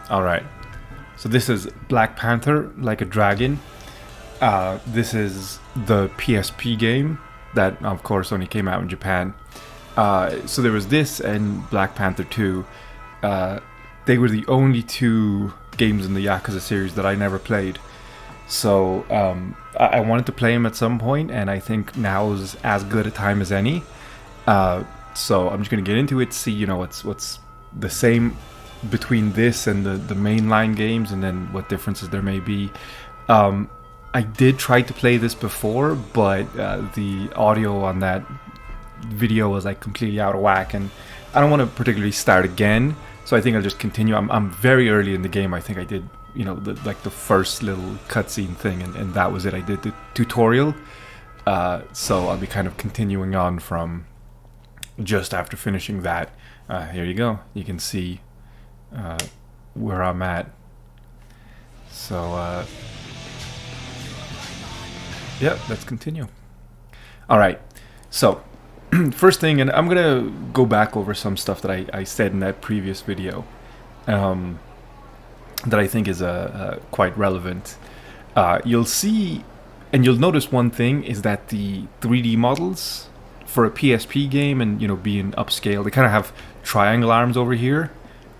Alright. So this is Black Panther, Like a Dragon. This is the PSP game that, of course, only came out in Japan. So there was this and Black Panther 2. They were the only two games in the Yakuza series that I never played. So I wanted to play them at some point, and I think now is as good a time as any. So I'm just gonna get into it, see what's the same between this and the mainline games, and then what differences there may be. I did try to play this before, but the audio on that video was like completely out of whack, and I don't want to particularly start again. So I think I'll just continue. I'm very early in the game. I think I did the first little cutscene thing, and that was it. I did the tutorial, so I'll be kind of continuing on from just after finishing that. Here you go. You can see where I'm at. So yeah, let's continue. All right. So first thing, and I'm gonna go back over some stuff that I said in that previous video, that I think is quite relevant. You'll see, and you'll notice one thing is that the 3D models for a PSP game, and being upscale, they kind of have triangle arms over here.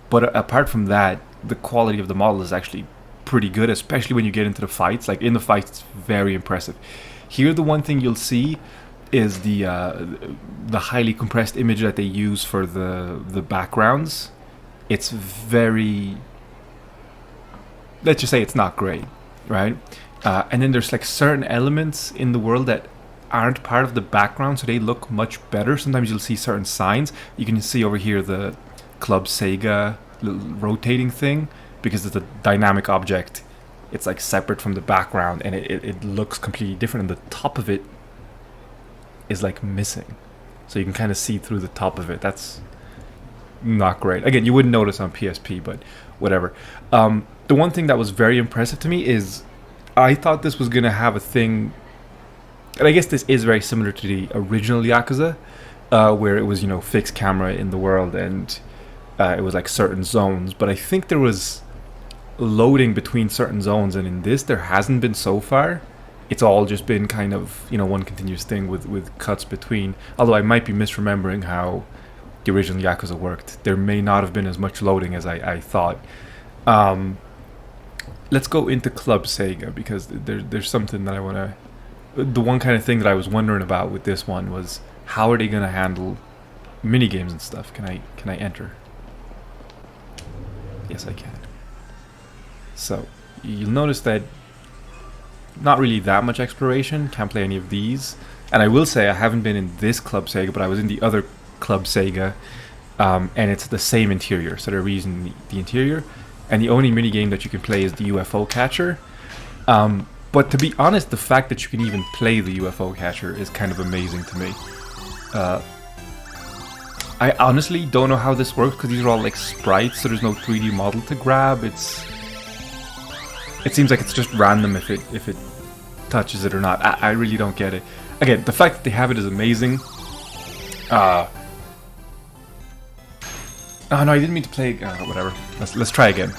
But apart from that, the quality of the model is actually pretty good, especially when you get into the fights. Like in the fights, it's very impressive. Here, the one thing you'll see is the highly compressed image that they use for the backgrounds. It's very, let's just say it's not great, right? And then there's like certain elements in the world that aren't part of the background, so they look much better. Sometimes you'll see certain signs. You can see over here the Club Sega little rotating thing, because it's a dynamic object. It's like separate from the background, and it looks completely different, and the top of it is like missing, so you can kind of see through the top of it. That's not great. Again, you wouldn't notice on PSP, but whatever. The one thing that was very impressive to me is I thought this was gonna have a thing, and I guess this is very similar to the original Yakuza, where it was fixed camera in the world, and it was like certain zones. But I think there was loading between certain zones, and in this there hasn't been so far. It's all just been kind of one continuous thing with cuts between. Although I might be misremembering how the original Yakuza worked. There may not have been as much loading as I thought. Let's go into Club Sega, because there's something that I want to. The one kind of thing that I was wondering about with this one was, how are they going to handle mini games and stuff? Can I enter? Yes, I can. So you'll notice that not really that much exploration. Can't play any of these. And I will say I haven't been in this Club Sega, but I was in the other Club Sega, and it's the same interior. So they're reusing the interior, and the only mini game that you can play is the UFO catcher. But to be honest, the fact that you can even play the UFO catcher is kind of amazing to me. I honestly don't know how this works, because these are all like sprites, so there's no 3D model to grab. It seems like it's just random if it touches it or not. I really don't get it. Again, the fact that they have it is amazing. Oh no, I didn't mean to play. Whatever. Let's try again.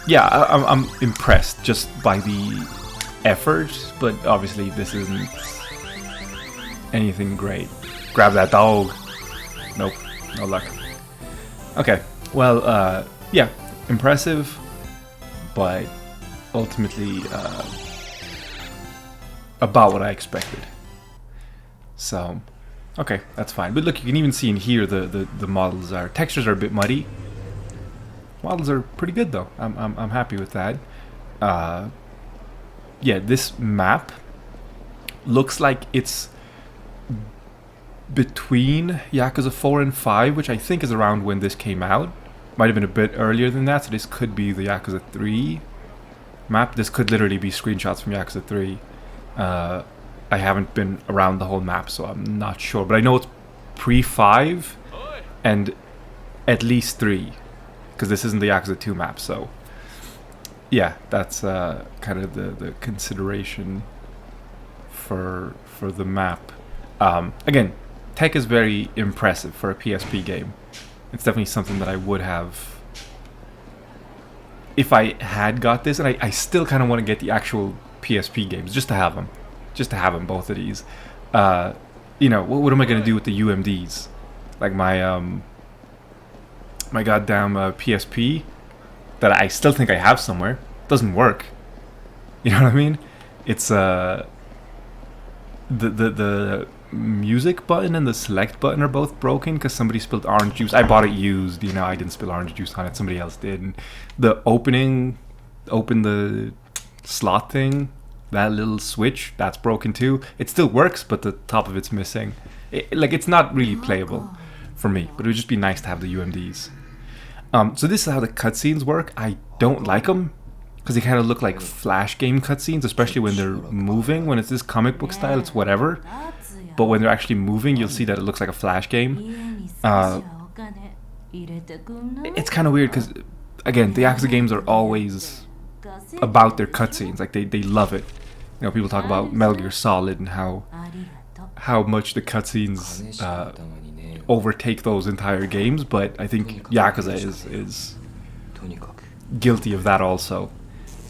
Yeah, I'm impressed just by the effort, but obviously this isn't anything great. Grab that dog. Nope, no luck. Okay, well, yeah, impressive, but ultimately about what I expected. So, okay, that's fine. But look, you can even see in here the models textures are a bit muddy. Models are pretty good though. I'm happy with that. Yeah, this map looks like it's between Yakuza 4 and 5, which I think is around when this came out. Might have been a bit earlier than that, so this could be the Yakuza 3 map. This could literally be screenshots from Yakuza 3. I haven't been around the whole map, so I'm not sure. But I know it's pre-5 and at least 3, because this isn't the Yakuza 2 map, so yeah, that's kind of the consideration for the map. Again, tech is very impressive for a PSP game. It's definitely something that I would have if I had got this, and I still kind of want to get the actual PSP games just to have them, both of these. What am I gonna do with the UMDs? Like my goddamn PSP that I still think I have somewhere doesn't work. You know what I mean? It's the music button and the select button are both broken because somebody spilled orange juice. I bought it used. I didn't spill orange juice on it. Somebody else did. And the open the slot thing, that little switch, that's broken too. It still works, but the top of it's missing. It's not really playable for me, but it would just be nice to have the UMDs. So this is how the cutscenes work. I don't like them because they kind of look like Flash game cutscenes, especially when they're moving. When it's this comic book style, it's whatever. But when they're actually moving, you'll see that it looks like a Flash game. It's kind of weird because, again, the Yakuza games are always about their cutscenes. Like they love it. People talk about Metal Gear Solid and how much the cutscenes overtake those entire games, but I think Yakuza is guilty of that also.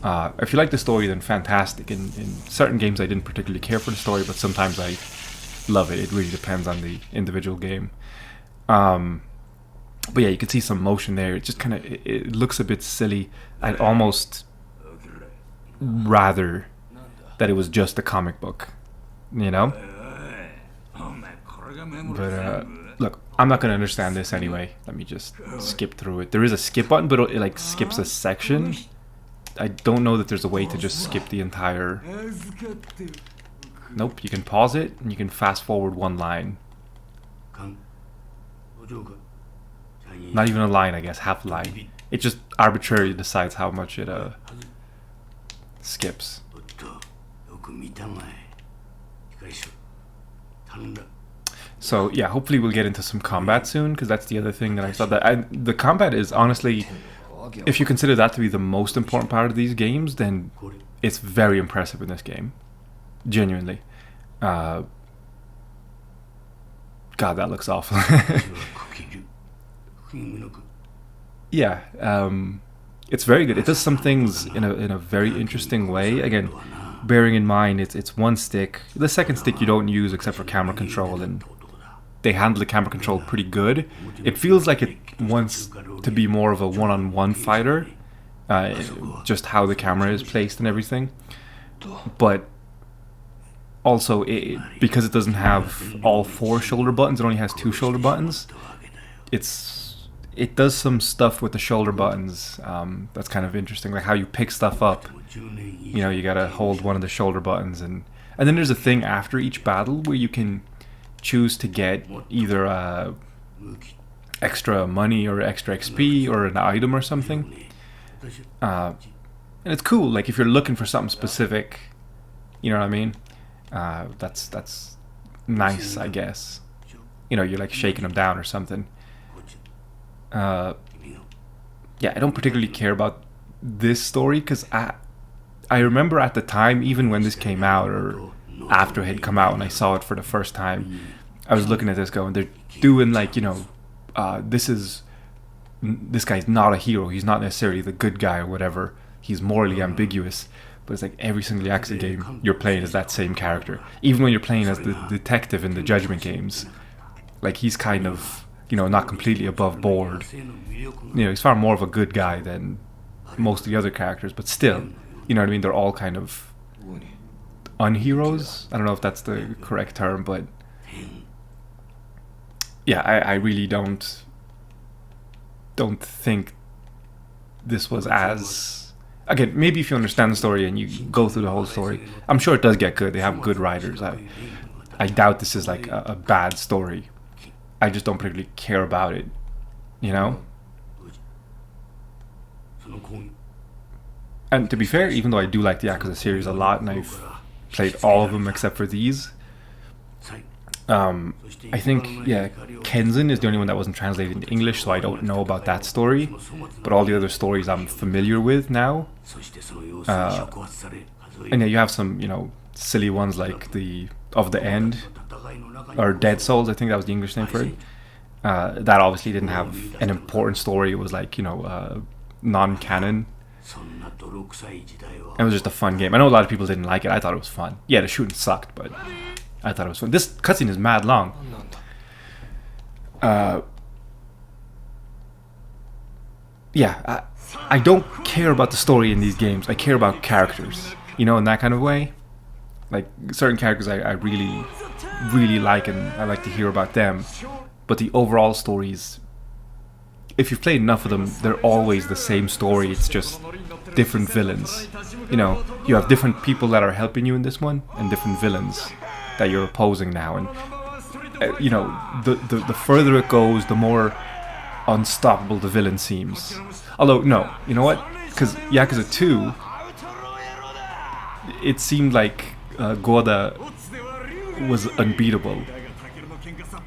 If you like the story, then fantastic. In certain games I didn't particularly care for the story, but sometimes I love it. It really depends on the individual game. But yeah, you can see some motion there. It just kind of it looks a bit silly. I'd almost rather that it was just a comic book, But look, I'm not going to understand this anyway. Let me just skip through it. There is a skip button, but it skips a section. I don't know that there's a way to just skip the entire... Nope, you can pause it and you can fast forward one line. Not even a line, I guess, half a line. It just arbitrarily decides how much it skips. So yeah, hopefully we'll get into some combat soon, because that's the other thing that I thought the combat is honestly, if you consider that to be the most important part of these games, then it's very impressive in this game. Genuinely. God, that looks awful. Yeah, it's very good. It does some things in a very interesting way. Again, bearing in mind it's one stick. The second stick you don't use except for camera control, and they handle the camera control pretty good. It feels like it wants to be more of a one-on-one fighter, just how the camera is placed and everything. But also, because it doesn't have all 4 shoulder buttons, it only has 2 shoulder buttons. It does some stuff with the shoulder buttons that's kind of interesting, like how you pick stuff up. You gotta hold one of the shoulder buttons, and then there's a thing after each battle where you can choose to get either extra money or extra XP or an item or something. And it's cool, like if you're looking for something specific, you know what I mean? That's nice, I guess. You're like shaking them down or something. Yeah, I don't particularly care about this story because I remember at the time, even when this came out or after it had come out and I saw it for the first time, I was looking at this going, they're doing like, this guy's not a hero. He's not necessarily the good guy or whatever. He's morally ambiguous. But it's like every single Yakuza game you're playing as that same character. Even when you're playing as the detective in the Judgment games, like he's kind of, not completely above board. He's far more of a good guy than most of the other characters, but still, you know what I mean? They're all kind of unheroes. I don't know if that's the correct term, but yeah, I really don't think this was as... Again, maybe if you understand the story and you go through the whole story, I'm sure it does get good. They have good writers. I doubt this is like a bad story. I just don't particularly care about it, And to be fair, even though I do like the Yakuza series a lot, and I've played all of them except for these, I think, Kenzin is the only one that wasn't translated into English, so I don't know about that story. But all the other stories I'm familiar with now. And you have some, silly ones like the Of the End, or Dead Souls, I think that was the English name for it. That obviously didn't have an important story. It was like, non-canon. It was just a fun game. I know a lot of people didn't like it. I thought it was fun. Yeah, the shooting sucked, but I thought it was fun. This cutscene is mad long. Yeah, I don't care about the story in these games. I care about characters, you know, in that kind of way. Like, certain characters I really, really like, and I like to hear about them. But the overall stories, if you've played enough of them, they're always the same story. It's just different villains. You know, you have different people that are helping you in this one, and different villains that you're opposing now. And, you know, the further it goes, the more unstoppable the villain seems. Although, no, you know what? Because Yakuza 2, it seemed like Goda was unbeatable.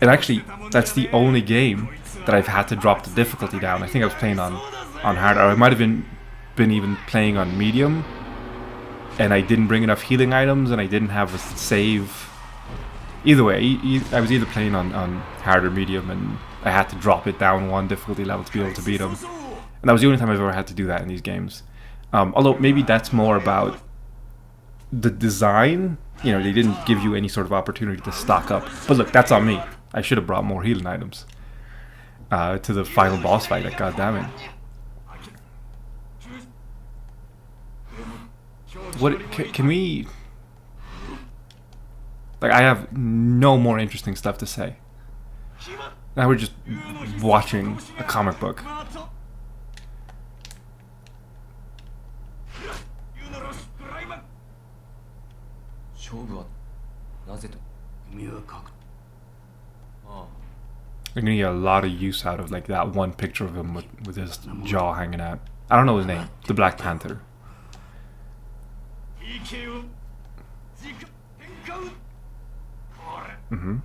And actually, that's the only game that I've had to drop the difficulty down. I think I was playing on hard, or I might have been even playing on medium, and I didn't bring enough healing items, and I didn't have a save. Either way, I was either playing on hard or medium, and I had to drop it down one difficulty level to be able to beat him. And that was the only time I've ever had to do that in these games. Although maybe that's more about the design. You know, they didn't give you any sort of opportunity to stock up. But look, that's on me. I should have brought more healing items to the final boss fight. Like, goddammit. What can we? Like, I have no more interesting stuff to say. Now we're just watching a comic book. You're gonna get a lot of use out of like that one picture of him with his jaw hanging out. I don't know his name. The Black Panther. Mm-hmm.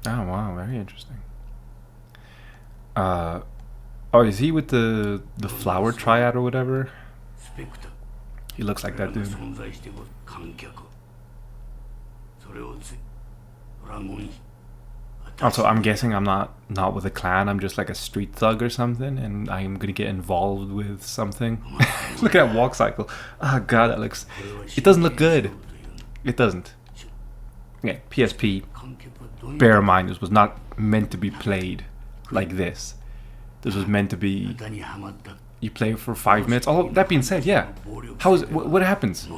Oh wow, very interesting. Oh, is he with the flower triad or whatever? He looks like that dude. Also, I'm guessing I'm not with a clan. I'm just like a street thug or something, and I'm gonna get involved with something. Look at that walk cycle. Oh god, that looks. It doesn't look good. It doesn't. Yeah, PSP. Bear in mind, this was not meant to be played like this. This was meant to be. You play for 5 minutes. All that being said, yeah. How is what happens?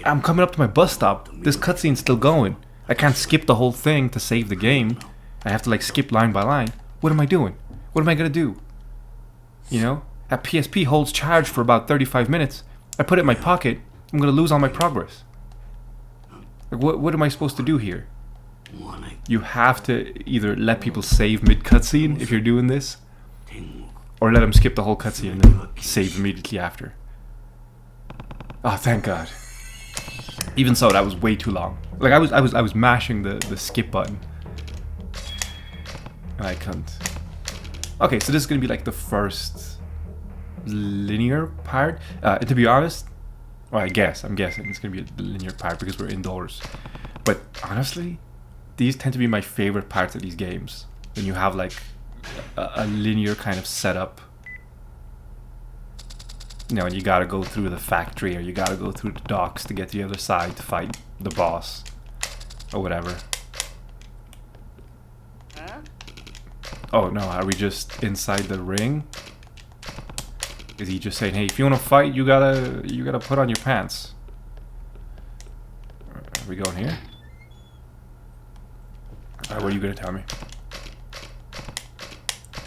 I'm coming up to my bus stop. This cutscene's still going. I can't skip the whole thing to save the game. I have to like skip line by line. What am I doing? What am I gonna do? You know? That PSP holds charge for about 35 minutes. I put it in my pocket. I'm gonna lose all my progress. Like, what am I supposed to do here? You have to either let people save mid cutscene if you're doing this, or let them skip the whole cutscene and then save immediately after. Oh, thank God. Even so, that was way too long. Like I was mashing the skip button, and I couldn't. Okay, so this is gonna be like the first linear part. And to be honest, well, I'm guessing it's gonna be a linear part because we're indoors. But honestly, these tend to be my favorite parts of these games. When you have like a linear kind of setup. You know, and you gotta go through the factory or you gotta go through the docks to get to the other side to fight the boss. Or whatever. Oh no, are we just inside the ring? Is he just saying, hey, if you wanna fight, you gotta put on your pants? Are we going here? Alright, what are you gonna tell me?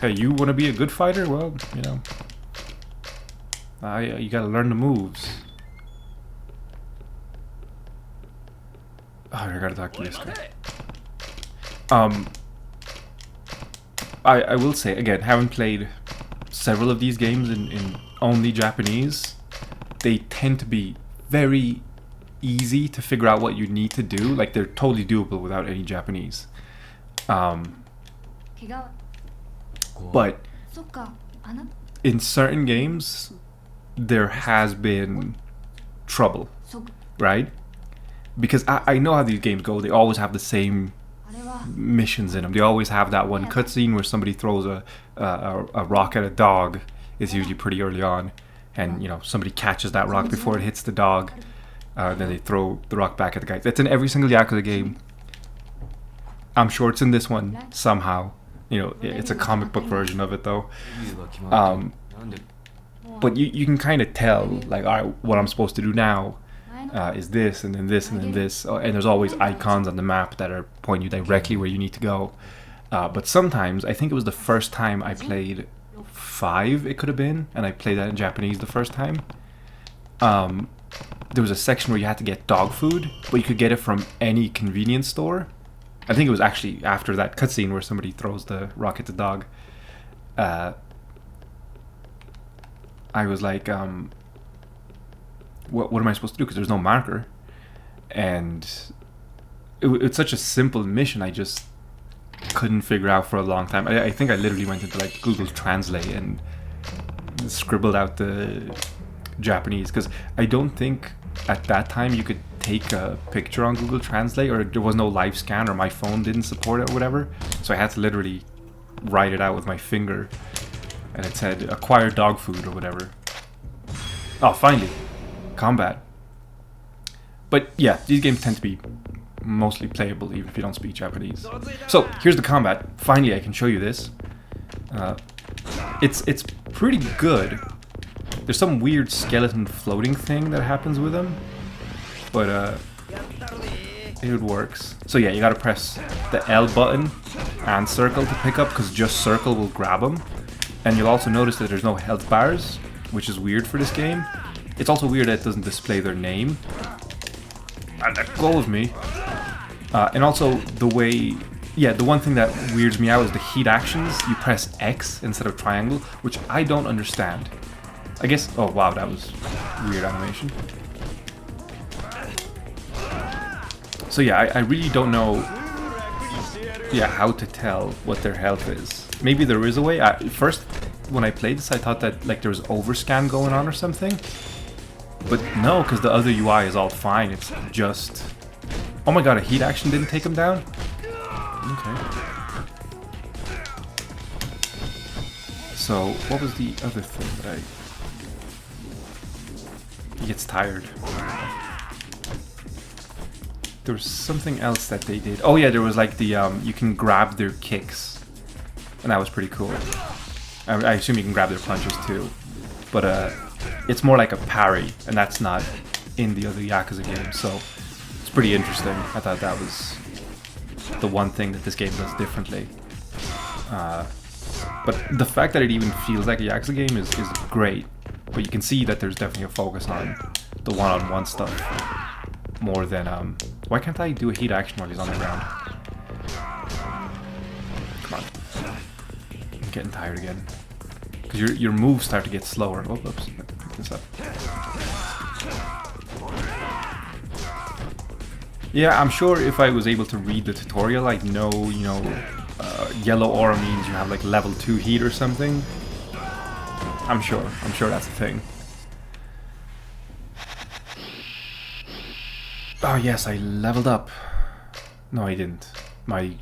Hey, you wanna be a good fighter? Well, you know. You gotta learn the moves. Oh, I gotta talk to this guy. I will say, again, having played several of these games in only Japanese, they tend to be very easy to figure out what you need to do. Like, they're totally doable without any Japanese. But in certain games, there has been trouble, right? Because I know how these games go. They always have the same missions in them. They always have that one cutscene where somebody throws a rock at a dog is usually pretty early on, and you know somebody catches that rock before it hits the dog, then they throw the rock back at the guy. It's in every single Yakuza game. I'm sure it's in this one somehow. You know, it's a comic book version of it though. But you can kind of tell, like, all right, what I'm supposed to do now is this, and then this, and then this. And there's always icons on the map that are pointing you directly where you need to go. But sometimes, I think it was the first time I played 5, it could have been, and I played that in Japanese the first time. There was a section where you had to get dog food, but you could get it from any convenience store. I think it was actually after that cutscene where somebody throws the rock at the dog. I was like, what am I supposed to do? Because there's no marker. And it's such a simple mission, I just couldn't figure out for a long time. I think I literally went into like Google Translate and scribbled out the Japanese, because I don't think at that time you could take a picture on Google Translate, or there was no live scan, or my phone didn't support it or whatever. So I had to literally write it out with my finger, and it said acquire dog food or whatever. Oh, finally, combat. But yeah, these games tend to be mostly playable even if you don't speak Japanese. So here's the combat. Finally, I can show you this. It's pretty good. There's some weird skeleton floating thing that happens with him, but it works. So yeah, you gotta press the L button and circle to pick up, because just circle will grab him. And you'll also notice that there's no health bars, which is weird for this game. It's also weird that it doesn't display their name. And let go of me. And also the way, yeah, the one thing that weirds me out is the heat actions. You press X instead of triangle, which I don't understand. I guess, oh wow, that was weird animation. So yeah, I really don't know, yeah, how to tell what their health is. Maybe there is a way. First, when I played this, I thought that like there was overscan going on or something. But no, because the other UI is all fine. It's just... Oh my god, a heat action didn't take him down? Okay. So, what was the other thing that He gets tired. There was something else that they did. Oh yeah, there was like the, you can grab their kicks. And that was pretty cool. I assume you can grab their punches too. But it's more like a parry, and that's not in the other Yakuza games, so it's pretty interesting. I thought that was the one thing that this game does differently. But the fact that it even feels like a Yakuza game is great. But you can see that there's definitely a focus on the one-on-one stuff more than... why can't I do a heat action while he's on the ground? Come on. I'm getting tired again. Because your moves start to get slower. Oh, oops. Pick this up. Yeah, I'm sure if I was able to read the tutorial, I'd know, you know, yellow aura means you have like level 2 heat or something. I'm sure that's a thing. Oh yes, I leveled up. No, I didn't. My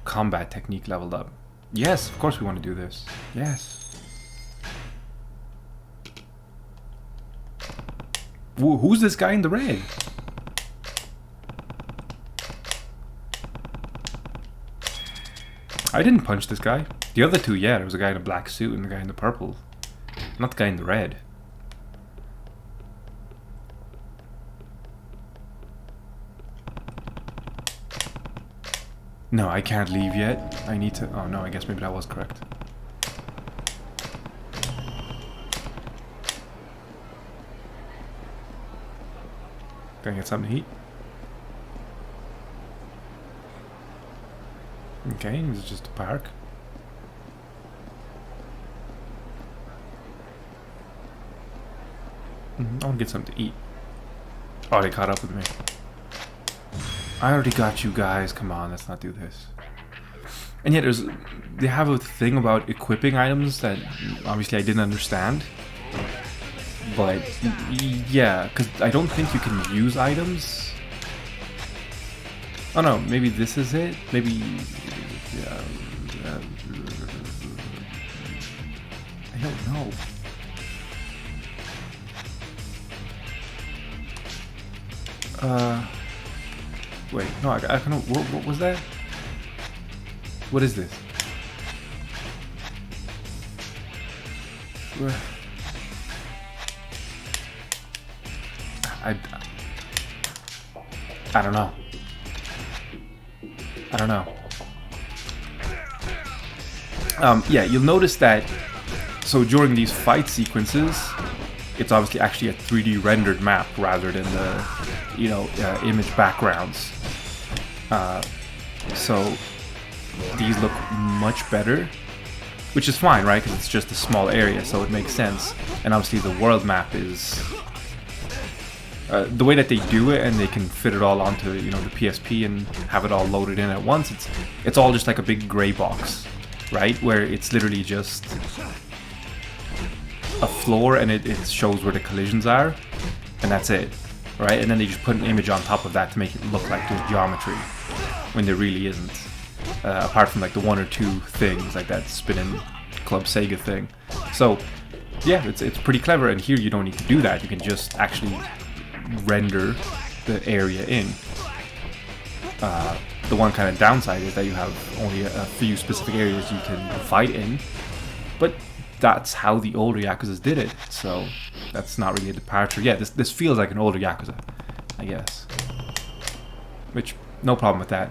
combat technique leveled up. Yes, of course we want to do this. Yes. Who's this guy in the red? I didn't punch this guy. The other two, yeah, there was a guy in a black suit and the guy in the purple. Not the guy in the red. No, I can't leave yet. I need to... Oh no, I guess maybe that was correct. Can I get something to eat? Okay, this is just a park. I want to get something to eat. Oh, they caught up with me. I already got you guys. Come on, let's not do this. And yet, they have a thing about equipping items that obviously I didn't understand. But yeah, because I don't think you can use items. Oh no, maybe this is it. Maybe I don't know. Wait, no, I don't know. What was that? What is this? I don't know. I don't know. Yeah, you'll notice that. So during these fight sequences, it's obviously actually a 3D rendered map rather than the, you know, image backgrounds. So these look much better, which is fine, right? Because it's just a small area, so it makes sense. And obviously the world map is the way that they do it, and they can fit it all onto, you know, the PSP and have it all loaded in at once. It's all just like a big gray box, right? Where it's literally just a floor, and it shows where the collisions are, and that's it, right? And then they just put an image on top of that to make it look like there's geometry when there really isn't. Apart from like the one or two things like that spinning Club Sega thing. So yeah, it's pretty clever, and here you don't need to do that. You can just actually render the area in. The one kind of downside is that you have only a few specific areas you can fight in, but that's how the older Yakuzas did it, so that's not really a departure. Yeah, this feels like an older Yakuza, I guess. Which, no problem with that.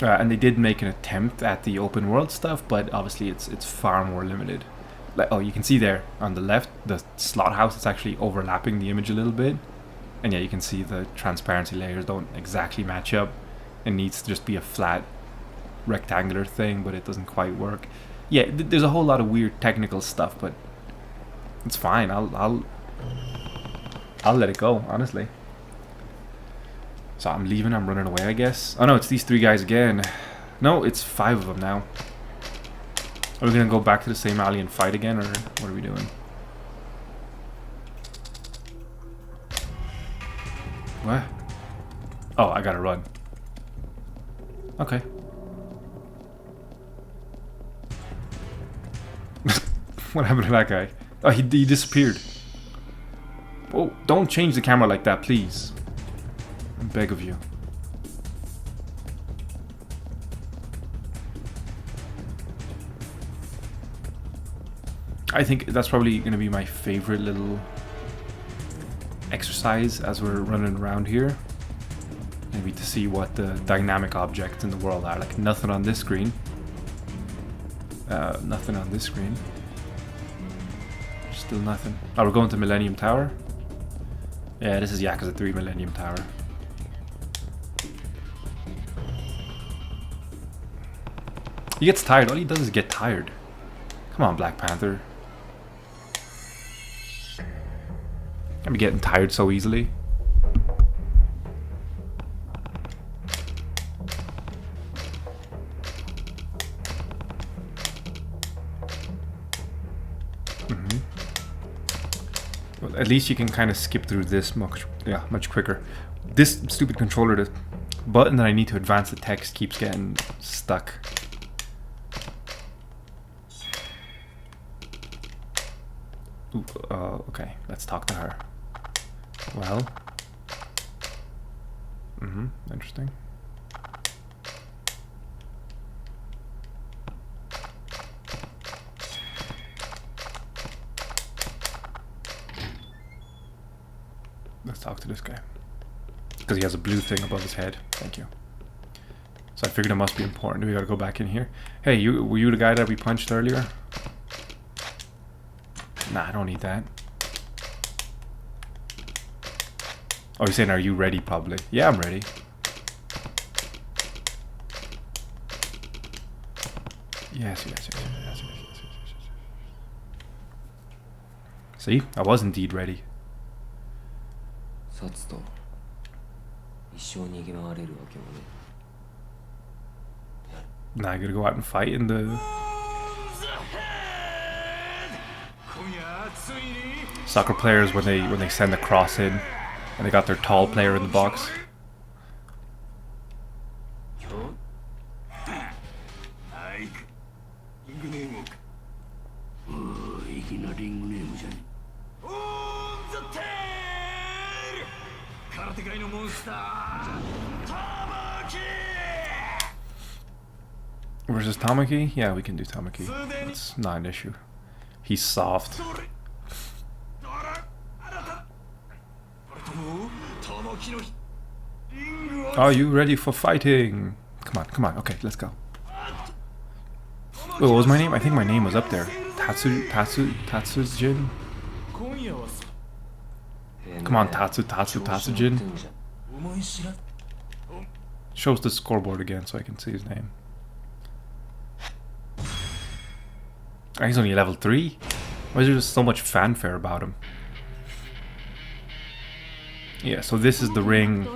And they did make an attempt at the open world stuff, but obviously it's far more limited. Like, oh, you can see there on the left, the slot house is actually overlapping the image a little bit. And yeah, you can see the transparency layers don't exactly match up. It needs to just be a flat rectangular thing, but it doesn't quite work. Yeah, there's a whole lot of weird technical stuff, but it's fine. I'll let it go, honestly. So I'm leaving, I'm running away, I guess. Oh no, it's these three guys again. No, it's 5 of them now. Are we gonna go back to the same alley and fight again, or what are we doing? What? Oh, I gotta run. Okay. What happened to that guy? Oh, he disappeared. Oh, don't change the camera like that, please. I beg of you. I think that's probably going to be my favorite little exercise as we're running around here. Maybe to see what the dynamic objects in the world are. Like, nothing on this screen. Nothing on this screen. Still nothing. Oh, we're going to Millennium Tower? Yeah, this is Yakuza 3 Millennium Tower. He gets tired. All he does is get tired. Come on, Black Panther. I'm getting tired so easily. Well, at least you can kind of skip through this much quicker. This stupid controller, the button that I need to advance the text keeps getting stuck. Ooh, okay, let's talk to her. Well. Interesting. Let's talk to this guy. Because he has a blue thing above his head. Thank you. So I figured it must be important. We gotta go back in here. Hey, were you the guy that we punched earlier? Nah, I don't need that. Oh, you're saying, are you ready, probably? Yeah, I'm ready. Yes. See? I was indeed ready. Now I gotta go out and fight in the... Soccer players when they send the cross in and they got their tall player in the box. Versus Tamaki? Yeah, we can do Tamaki. It's not an issue. He's soft. Are you ready for fighting? Come on, come on. Okay, let's go. Wait, what was my name? I think my name was up there. Tatsujin? Come on, Tatsujin. Shows the scoreboard again so I can see his name. Oh, he's only level 3? Why is there just so much fanfare about him? Yeah, so this is the ring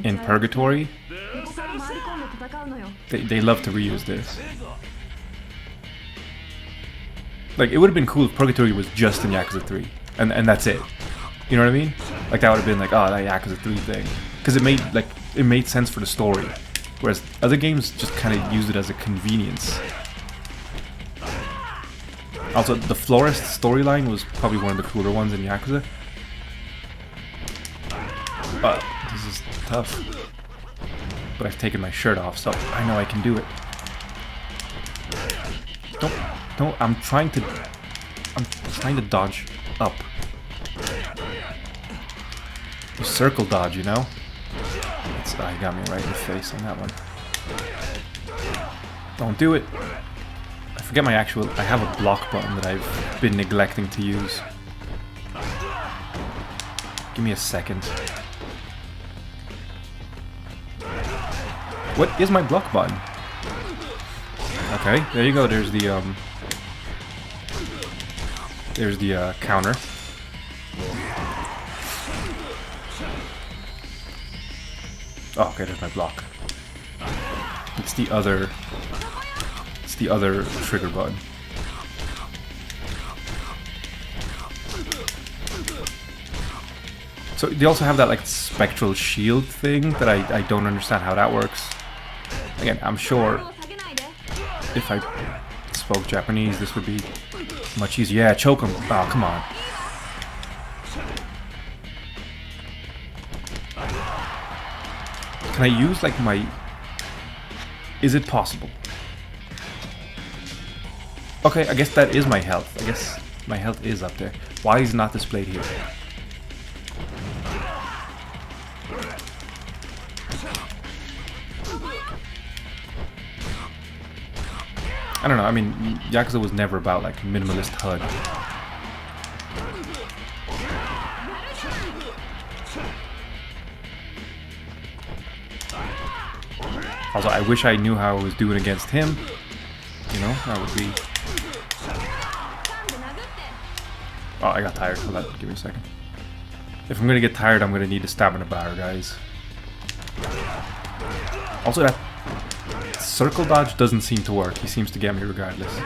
in Purgatory. They love to reuse this. Like, it would have been cool if Purgatory was just in Yakuza 3. And that's it. You know what I mean? Like, that would have been like, oh, that Yakuza 3 thing. Because it made sense for the story. Whereas other games just kind of use it as a convenience. Also, the florist storyline was probably one of the cooler ones in Yakuza. But this is tough. But I've taken my shirt off, so I know I can do it. Don't, I'm trying to dodge up. You circle dodge, you know? He got me right in the face on that one. Don't do it. I forget my actual... I have a block button that I've been neglecting to use. Give me a second. What is my block button? Okay, there you go. There's the counter. Oh, okay, there's my block. It's the other trigger button. So they also have that like spectral shield thing that I don't understand how that works. Again, I'm sure if I spoke Japanese this would be much easier. Yeah, choke him. Oh, come on. Can I use like my... Is it possible? Okay, I guess that is my health. I guess my health is up there. Why is it not displayed here? I don't know, I mean, Yakuza was never about like minimalist HUD. Also, I wish I knew how I was doing against him. You know, that would be... Oh, I got tired. Hold on, give me a second. If I'm gonna get tired, I'm gonna need a stamina bar, guys. Also, that circle dodge doesn't seem to work. He seems to get me regardless.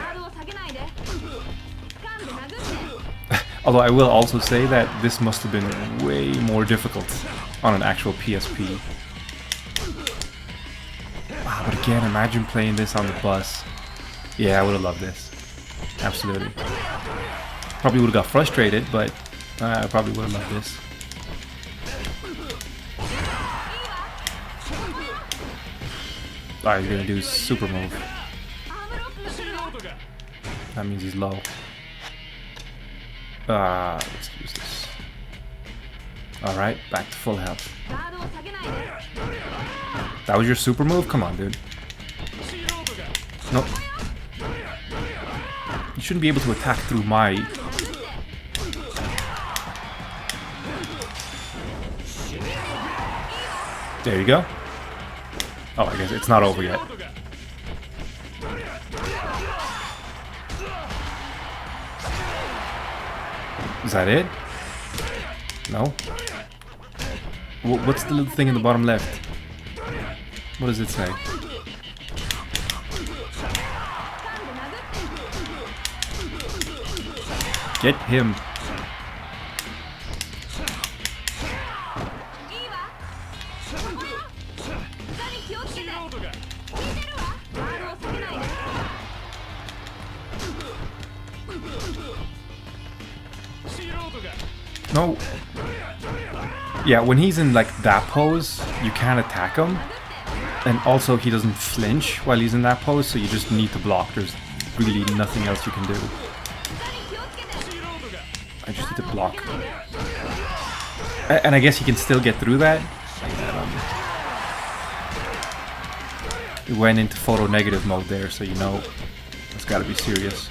Although I will also say that this must have been way more difficult on an actual PSP. Ah, but again, imagine playing this on the bus. Yeah, I would have loved this. Absolutely. Probably would have got frustrated, but I probably would have loved this. Alright, he's gonna do his super move. That means he's low. Let's use this. Alright, back to full health. That was your super move? Come on, dude. Nope. You shouldn't be able to attack through my... There you go. Oh, I guess it's not over yet. Is that it? No? What's the little thing in the bottom left? What does it say? Get him. No. Yeah, when he's in like that pose, you can't attack him. And also he doesn't flinch while he's in that pose, so you just need to block. There's really nothing else you can do. I just need to block. And I guess he can still get through that. It went into photo negative mode there, so you know it's gotta be serious.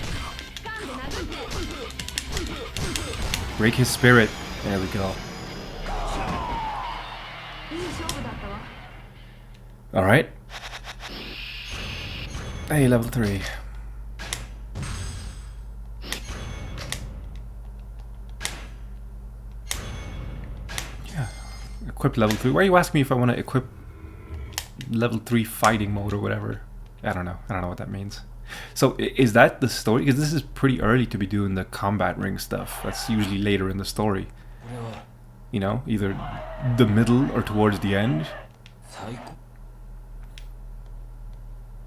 Break his spirit. There we go. Alright. Hey, level 3. Yeah. Equip level 3. Why are you asking me if I want to equip level 3 fighting mode or whatever? I don't know. I don't know what that means. So is that the story? Because this is pretty early to be doing the combat ring stuff. That's usually later in the story. You know, either the middle or towards the end.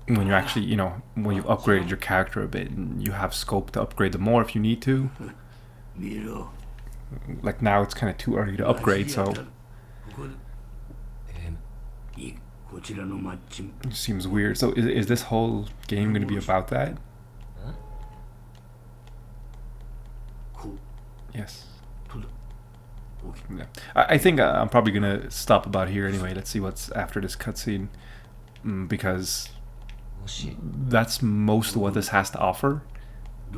When you actually, you know, when you've upgraded your character a bit and you have scope to upgrade them more if you need to. Like now it's kind of too early to upgrade, so it seems weird. So is this whole game going to be about that? Yes. Yeah. I think I'm probably going to stop about here anyway. Let's see what's after this cutscene. Because that's most of what this has to offer.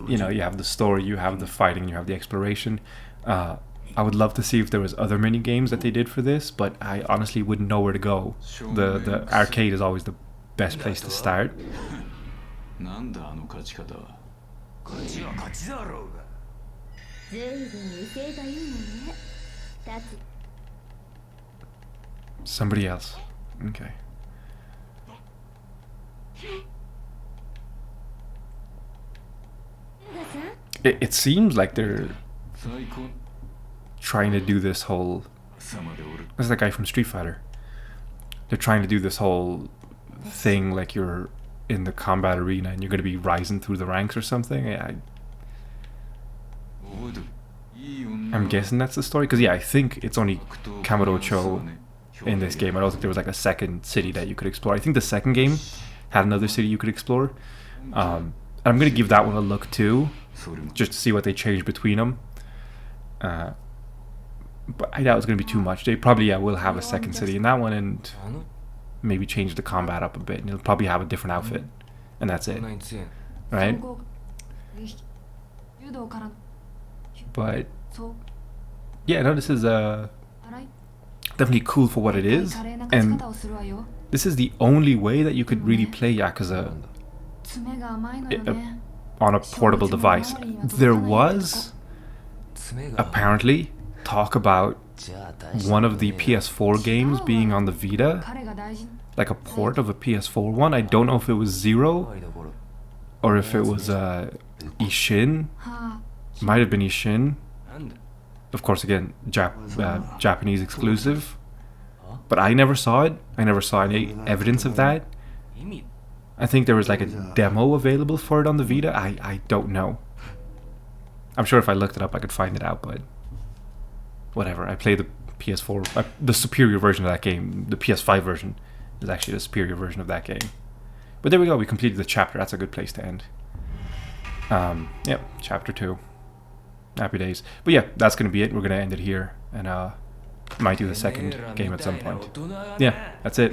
You know, you have the story, you have the fighting, you have the exploration. I would love to see if there was other mini games that they did for this, but I honestly wouldn't know where to go. The arcade is always the best place to start. Somebody else. Okay. It seems like they're trying to do this whole... This is that guy from Street Fighter. They're trying to do this whole thing like you're in the combat arena and you're going to be rising through the ranks or something. I'm guessing that's the story. Because yeah, I think it's only Kurohyō in this game. I don't think there was like a second city that you could explore. I think the second game had another city you could explore. I'm going to give that one a look too, just to see what they changed between them. But I doubt it's going to be too much. They probably will have a second city in that one and maybe change the combat up a bit. And it'll probably have a different outfit. And that's it. Right? But yeah, no, this is definitely cool for what it is. And this is the only way that you could really play Yakuza on a portable device. There was apparently talk about one of the PS4 games being on the Vita, like a port of a PS4 one. I don't know if it was Zero or if it was Ishin. Might have been Ishin. Of course, again, Japanese exclusive. But I never saw it. I never saw any evidence of that. I think there was like a demo available for it on the Vita. I don't know. I'm sure if I looked it up I could find it out, but whatever. I played the PS4, the superior version of that game. The PS5 version is actually the superior version of that game. But there we go, we completed the chapter. That's a good place to end. Yep, chapter 2. Happy days. But yeah, that's going to be it. We're going to end it here. And might do the second game at some point. Yeah, that's it.